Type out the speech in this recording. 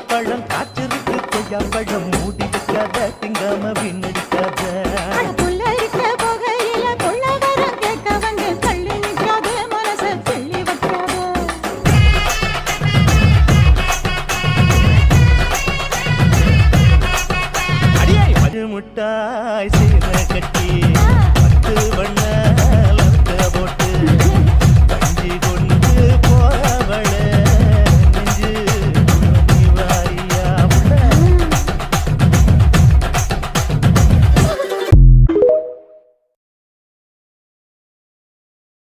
பழம் காய்ச்சிருக்கு கொய்யா பழம் மூடி வைக்காத திங்காம வீணடிக்காத புள்ள இருக்க போகையில கொள்ள வரம் கேட்க வந்து தள்ளி நிற்காத மனச கிள்ளி வைக்காத அடியாய் மது முட்டாய் சீர கட்டி